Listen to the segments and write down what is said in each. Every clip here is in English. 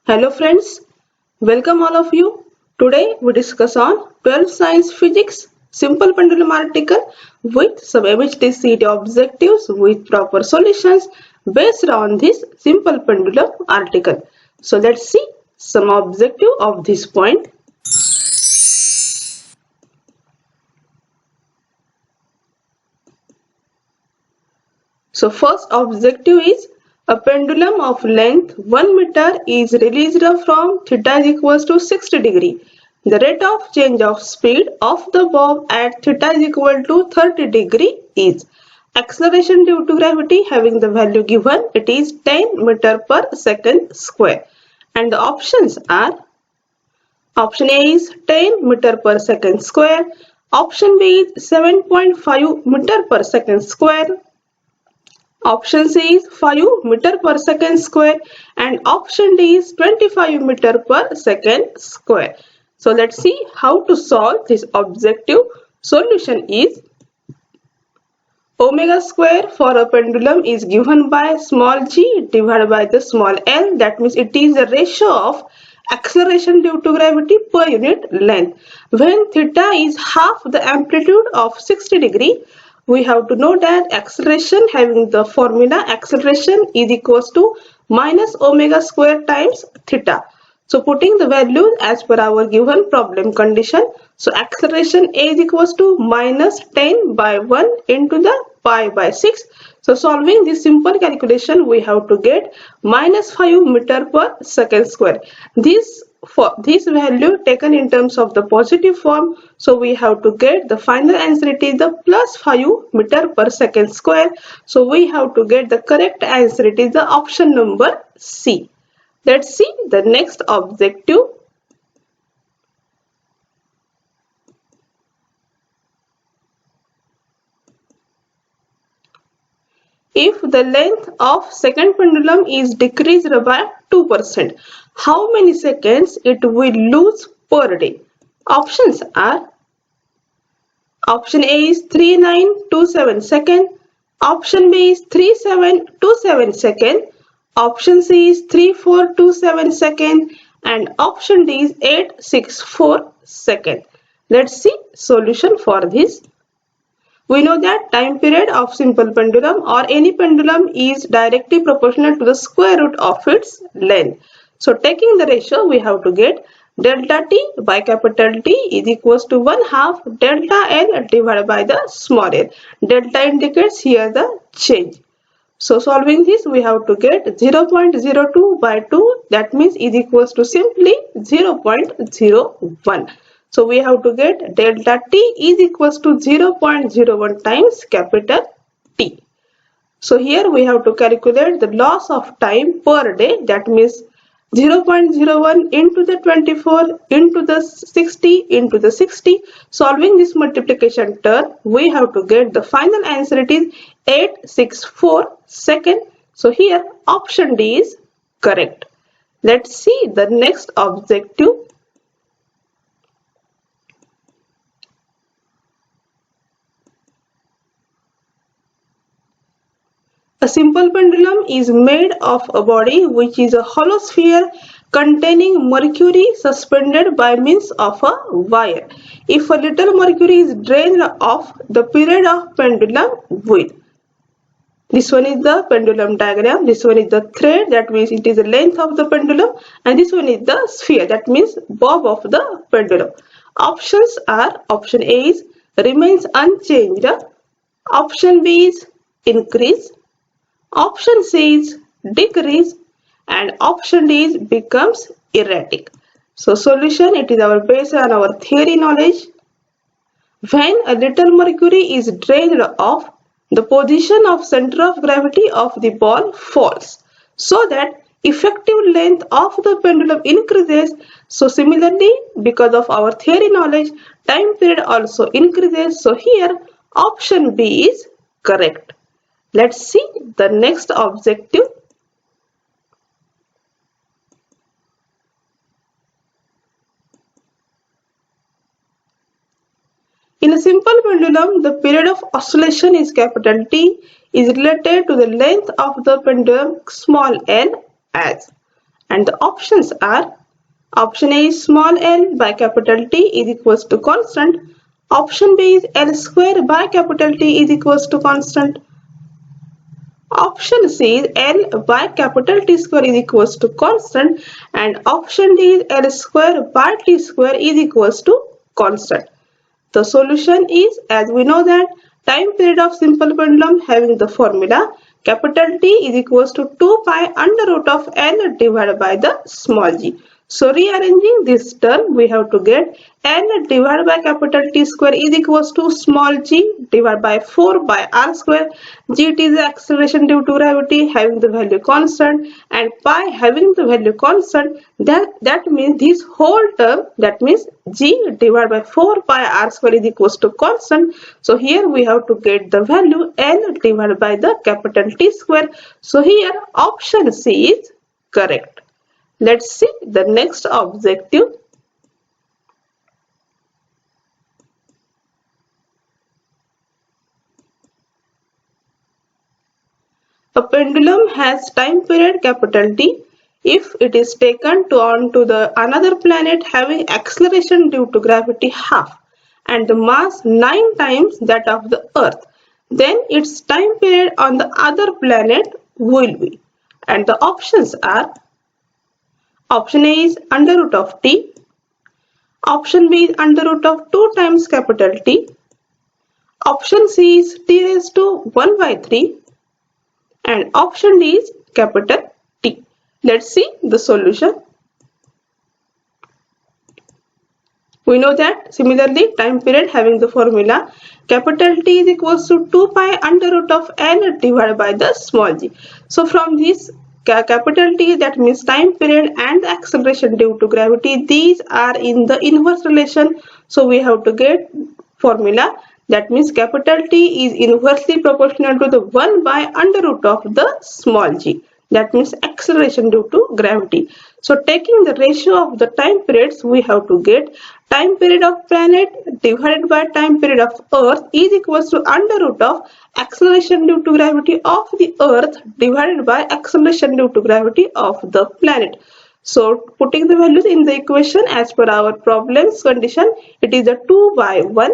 Hello friends, welcome all of you. Today we discuss on 12 Science Physics Simple Pendulum article with some MHTCET objectives with proper solutions based on this Simple Pendulum article. So let's see some objective of this point. So first objective is a pendulum of length 1 meter is released from theta is equals to 60 degree. The rate of change of speed of the bob at theta is equal to 30 degree is acceleration due to gravity having the value given, it is 10 meter per second square. And the options are option A is 10 meter per second square, option B is 7.5 meter per second square, option C is 5 meter per second square and option D is 25 meter per second square. So let's see how to solve this objective. Solution is omega square for a pendulum is given by small g divided by the small l. That means it is the ratio of acceleration due to gravity per unit length. When theta is half the amplitude of 60 degree, we have to know that acceleration having the formula acceleration is equals to minus omega square times theta. So putting the value as per our given problem condition. So acceleration A is equals to minus 10 by 1 into the pi by 6. So solving this simple calculation we have to get minus 5 meter per second square. This value taken in terms of the positive form, so we have to get the final answer, it is the plus 5 meter per second square. So we have to get the correct answer, it is the option number C. Let's see the next objective. If the length of second pendulum is decreased by 2%, how many seconds it will lose per day? Options are option A is 3927 second, option B is 3727 second, option C is 3427 second and option D is 864 second. Let's see solution for this. We know that time period of simple pendulum or any pendulum is directly proportional to the square root of its length. So taking the ratio, we have to get delta t by capital T is equals to 1/2 delta L divided by the small l. Delta indicates here the change. So solving this, we have to get 0.02 by 2, that means is equals to simply 0.01. So we have to get delta t is equals to 0.01 times capital T. So here we have to calculate the loss of time per day, that means 0.01 into the 24 into the 60 into the 60. Solving this multiplication term, we have to get the final answer, it is 864 second. So here option D is correct. Let's see the next objective. A simple pendulum is made of a body which is a hollow sphere containing mercury suspended by means of a wire. If a little mercury is drained off, the period of pendulum will. This one is the pendulum diagram, this one is the thread, that means it is the length of the pendulum, and this one is the sphere, that means bob of the pendulum. Options are option A is remains unchanged, option B is increase, option C is decrease and option D is becomes erratic. So solution, it is our based on our theory knowledge. When a little mercury is drained off, the position of center of gravity of the ball falls so that effective length of the pendulum increases. So similarly, because of our theory knowledge, time period also increases. So here option B is correct. Let's see the next objective. In a simple pendulum, the period of oscillation is capital T is related to the length of the pendulum small l as And the options are: option A is small l by capital T is equals to constant. Option B is L square by capital T is equals to constant. Option C is L by capital T square is equals to constant, and option D is L square by T square is equals to constant. The solution is, as we know that time period of simple pendulum having the formula capital T is equals to 2 pi under root of L divided by the small g. So rearranging this term, we have to get L divided by capital T square is equals to small g divided by 4 by r square. Gt is the acceleration due to gravity having the value constant, and pi having the value constant. That means this whole term, that means g divided by 4 pi r square is equals to constant. So here we have to get the value L divided by the capital T square. So here option C is correct. Let's see the next objective. A pendulum has time period capital T if it is taken onto the another planet having acceleration due to gravity half and the mass 9 times that of the Earth. Then its time period on the other planet will be. And the options are: option A is under root of T. Option B is under root of 2 times capital T. Option C is T raised to 1 by 3. And option D is capital T. Let's see the solution. We know that similarly time period having the formula capital T is equals to 2 pi under root of L divided by the small g. So from this capital T, that means time period, and the acceleration due to gravity, these are in the inverse relation. So we have to get formula, that means capital T is inversely proportional to the 1 by under root of the small g. That means acceleration due to gravity. So taking the ratio of the time periods, we have to get time period of planet divided by time period of Earth is equals to under root of acceleration due to gravity of the Earth divided by acceleration due to gravity of the planet. So putting the values in the equation as per our problem's condition, it is a 2 by 1.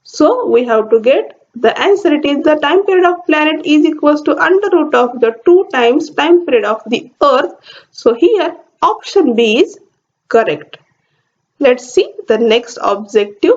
So we have to get the answer. It is the time period of planet is equals to under root of the 2 times time period of the Earth. So here option B is correct. Let's see the next objective.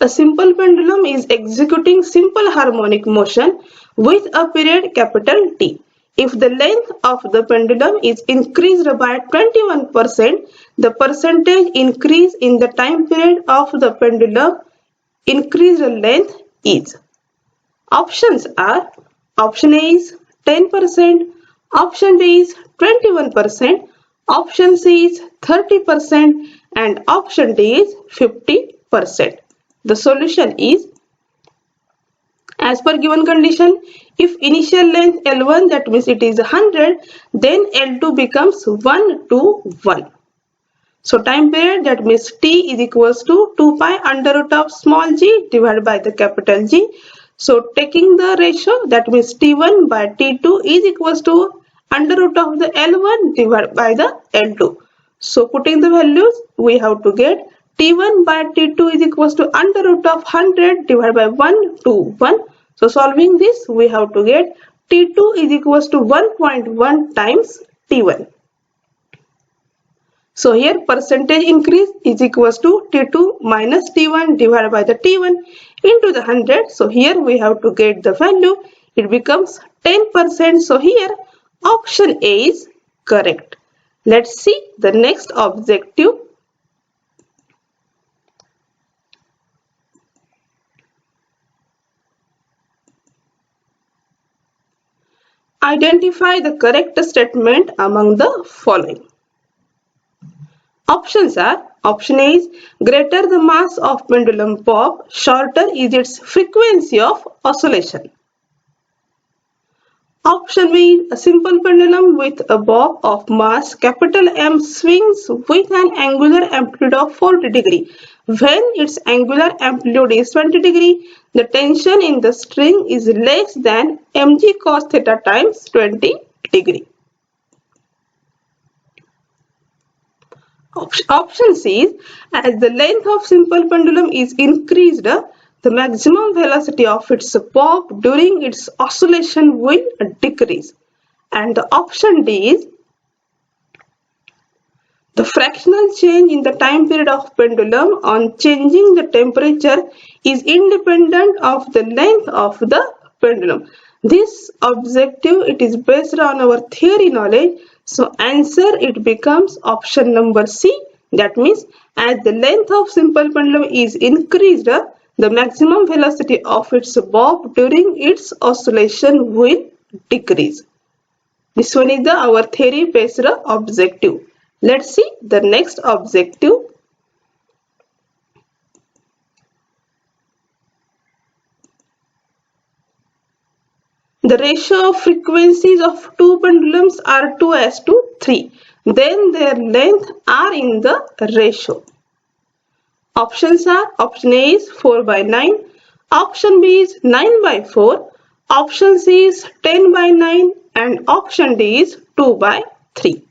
A simple pendulum is executing simple harmonic motion with a period capital T. If the length of the pendulum is increased by 21%, the percentage increase in the time period of the pendulum increased length is. Options are: option A is 10%, option B is 21%, option C is 30%, and option D is 50%. The solution is, as per given condition, if initial length L1, that means it is 100, then L2 becomes 1 to 1. So time period, that means T is equals to 2 pi under root of small g divided by the capital G. So taking the ratio, that means T1 by T2 is equals to under root of the L1 divided by the L2. So putting the values, we have to get T1 by T2 is equals to under root of 100 divided by 1 to 1. So solving this, we have to get T2 is equals to 1.1 times T1. So here percentage increase is equals to T2 minus T1 divided by the T1 into the 100. So here we have to get the value. It becomes 10%. So here option A is correct. Let's see the next objective. Identify the correct statement among the following. Options are: option A is greater the mass of pendulum bob, shorter is its frequency of oscillation. Option B, a simple pendulum with a bob of mass capital M swings with an angular amplitude of 40 degree When its angular amplitude is 20 degree, the tension in the string is less than mg cos theta times 20 degree. Option C is, as the length of simple pendulum is increased, the maximum velocity of its bob during its oscillation will decrease. And the option D is, the fractional change in the time period of pendulum on changing the temperature is independent of the length of the pendulum. This objective, it is based on our theory knowledge. So answer, it becomes option number C. That means as the length of simple pendulum is increased, the maximum velocity of its bob during its oscillation will decrease. This one is our theory based objective. Let's see the next objective. The ratio of frequencies of two pendulums are 2:3. Then their length are in the ratio. Options are, option A is 4/9, option B is 9/4, option C is 10/9 and option D is 2/3.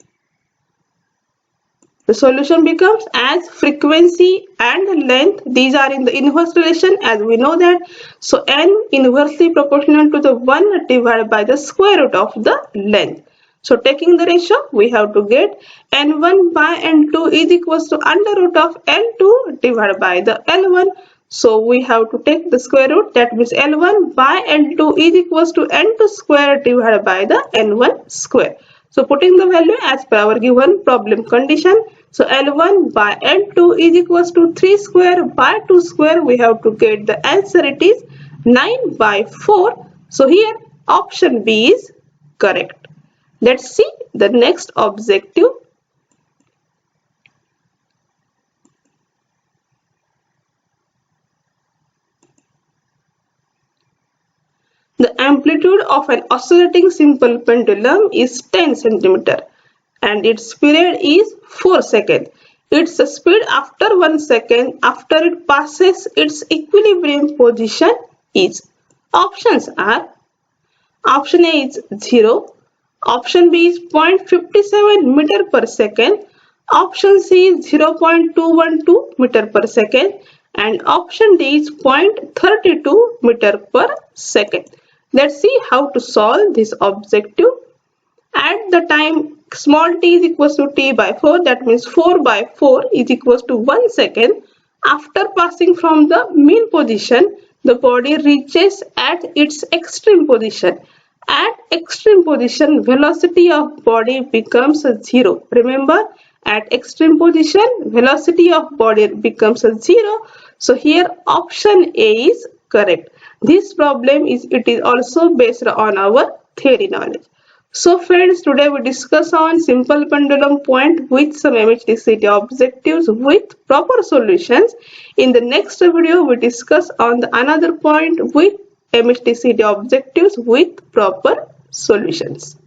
The solution becomes, as frequency and length, these are in the inverse relation as we know that. So n inversely proportional to the 1 divided by the square root of the length. So taking the ratio, we have to get n1 by n2 is equals to under root of n2 divided by the L1. So we have to take the square root, that means L1 by n2 is equals to n2 square divided by the n1 square. So putting the value as per our given problem condition. So L1 by L2 is equals to 3 square by 2 square. We have to get the answer, it is 9/4. So here option B is correct. Let's see the next objective. The amplitude of an oscillating simple pendulum is 10 centimeter and its period is 4 seconds. Its speed after 1 second after it passes its equilibrium position is. Options are, option A is 0, option B is 0.57 meter per second, option C is 0.212 meter per second and option D is 0.32 meter per second. Let's see how to solve this objective. At the time small t is equals to t/4, that means 4/4 is equals to 1 second. After passing from the mean position, the body reaches at its extreme position. At extreme position, velocity of body becomes 0. Remember, at extreme position, velocity of body becomes 0. So here option A is correct. This problem is also based on our theory knowledge. So friends, today we discuss on simple pendulum point with some MHTCT objectives with proper solutions. In the next video, we discuss on another point with MHTCT objectives with proper solutions.